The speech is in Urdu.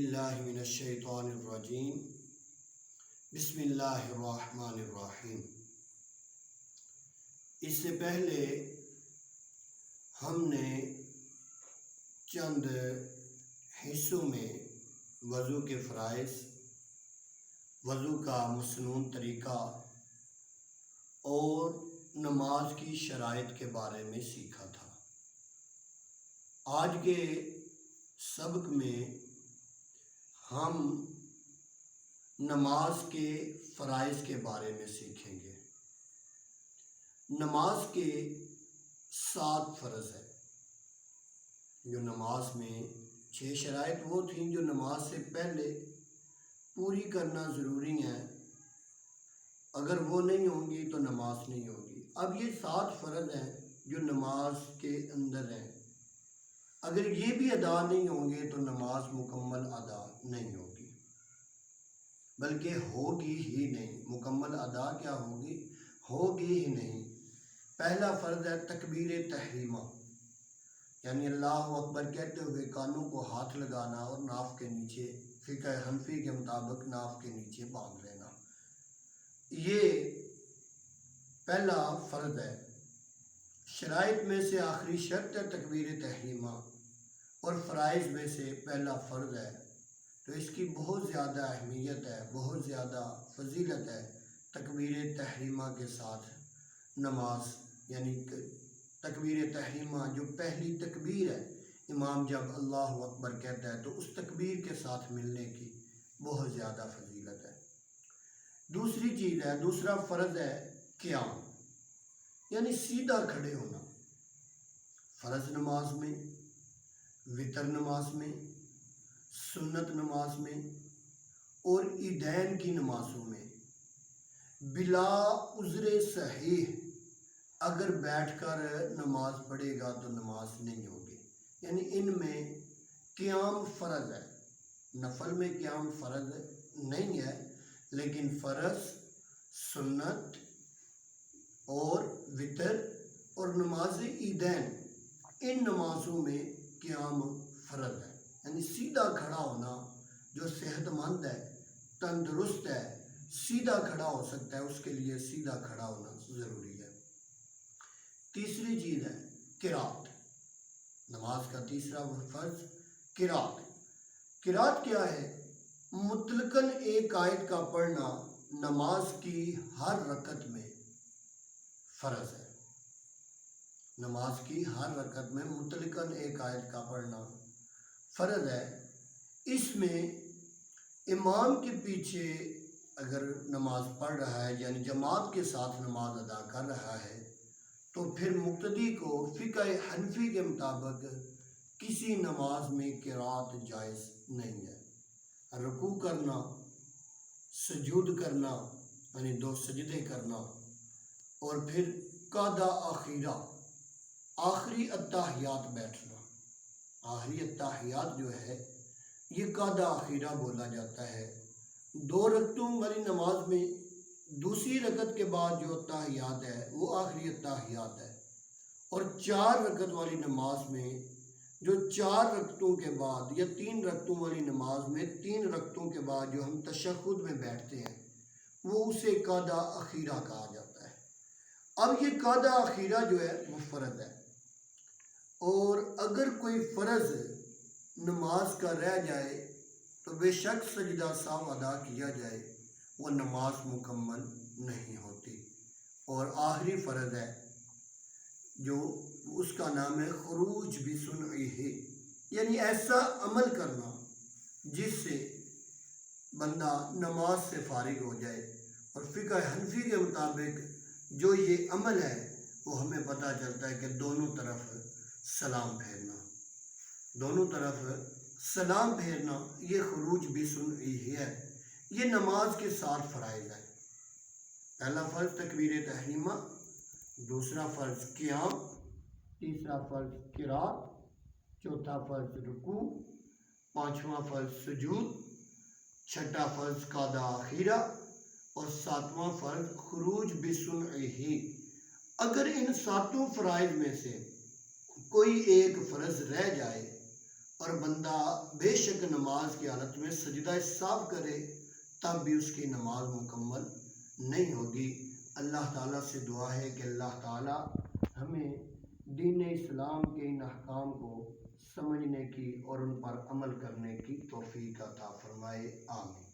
باللہ من الشیطان الرجیم بسم اللہ الرحمن الرحیم۔ اس سے پہلے ہم نے چند حصوں میں وضو کے فرائض، وضو کا مسنون طریقہ اور نماز کی شرائط کے بارے میں سیکھا تھا۔ آج کے سبق میں ہم نماز کے فرائض کے بارے میں سیکھیں گے۔ نماز کے 7 فرض ہیں۔ جو نماز میں 6 شرائط وہ تھیں جو نماز سے پہلے پوری کرنا ضروری ہیں، اگر وہ نہیں ہوں گی تو نماز نہیں ہوگی۔ اب یہ 7 فرض ہیں جو نماز کے اندر ہیں، اگر یہ بھی ادا نہیں ہوں گے تو نماز مکمل ادا نہیں ہوگی، بلکہ ہوگی ہی نہیں۔ مکمل ادا کیا ہوگی؟ ہوگی ہی نہیں۔ پہلا فرض ہے تکبیر تحریمہ، یعنی اللہ اکبر کہتے ہوئے کانوں کو ہاتھ لگانا اور ناف کے نیچے، فقہ حنفی کے مطابق ناف کے نیچے باندھ لینا، یہ پہلا فرض ہے۔ شرائط میں سے آخری شرط ہے تکبیر تحریمہ، اور فرائض میں سے پہلا فرض ہے، تو اس کی بہت زیادہ اہمیت ہے، بہت زیادہ فضیلت ہے۔ تکبیر تحریمہ کے ساتھ نماز، یعنی تکبیر تحریمہ جو پہلی تکبیر ہے، امام جب اللہ اکبر کہتا ہے تو اس تکبیر کے ساتھ ملنے کی بہت زیادہ فضیلت ہے۔ دوسری چیز ہے، دوسرا فرض ہے قیام، یعنی سیدھا کھڑے ہونا۔ فرض نماز میں، وتر نماز میں، سنت نماز میں اور عیدین کی نمازوں میں بلا عذر صحیح اگر بیٹھ کر نماز پڑھے گا تو نماز نہیں ہوگی، یعنی ان میں قیام فرض ہے۔ نفل میں قیام فرض نہیں ہے، لیکن فرض، سنت اور وتر اور نماز عیدین، ان نمازوں میں قیام فرض ہے، یعنی سیدھا کھڑا ہونا۔ جو صحت مند ہے، تندرست ہے، سیدھا کھڑا ہو سکتا ہے، اس کے لیے سیدھا کھڑا ہونا ضروری ہے۔ تیسری چیز ہے قرات، نماز کا تیسرا فرض قرات۔ قرات کیا ہے؟ مطلقاً ایک آیت کا پڑھنا نماز کی ہر رکعت میں فرض ہے۔ نماز کی ہر رکعت میں مطلقاً ایک آیت کا پڑھنا فرض ہے۔ اس میں امام کے پیچھے اگر نماز پڑھ رہا ہے، یعنی جماعت کے ساتھ نماز ادا کر رہا ہے، تو پھر مقتدی کو فقہ حنفی کے مطابق کسی نماز میں قرات جائز نہیں ہے۔ رکوع کرنا، سجود کرنا، یعنی 2 سجدے کرنا، اور پھر قادہ اخیرہ، آخری اتحیات بیٹھنا۔ آخری اتحیات جو ہے یہ قادہ اخیرہ بولا جاتا ہے۔ 2 رکعتوں والی نماز میں دوسری رکعت کے بعد جو اتحیات ہے وہ آخری اتحیات ہے، اور 4 رکعت والی نماز میں جو 4 رکعتوں کے بعد، یا 3 رکعتوں والی نماز میں 3 رکعتوں کے بعد جو ہم تشہد میں بیٹھتے ہیں وہ اسے قادہ اخیرہ کہا جاتا ہے۔ اب یہ قادہ اخیرہ جو ہے وہ فرض ہے، اور اگر کوئی فرض نماز کا رہ جائے تو بے شک سجدہ سہو ادا کیا جائے، وہ نماز مکمل نہیں ہوتی۔ اور آخری فرض ہے جو اس کا نام ہے خروج بسنعہ، یعنی ایسا عمل کرنا جس سے بندہ نماز سے فارغ ہو جائے۔ اور فقہ حنفی کے مطابق جو یہ عمل ہے وہ ہمیں پتہ چلتا ہے کہ دونوں طرف سلام پھیرنا، دونوں طرف سلام پھیرنا، یہ خروج بسنعہ ہے۔ یہ نماز کے 7 فرائض ہیں۔ پہلا فرض تکبیر تحریمہ، دوسرا فرض قیام، تیسرا فرض قرات، چوتھا فرض رکوع، پانچواں فرض سجود، چھٹا فرض قادہ اخیرہ، اور 7واں فرض خروج بسنعہ۔ اگر ان 7 فرائض میں سے کوئی ایک فرض رہ جائے اور بندہ بے شک نماز کی حالت میں سجدہ سہو کرے تب بھی اس کی نماز مکمل نہیں ہوگی۔ اللہ تعالیٰ سے دعا ہے کہ اللہ تعالیٰ ہمیں دین اسلام کے ان احکام کو سمجھنے کی اور ان پر عمل کرنے کی توفیق عطا فرمائے، آمین۔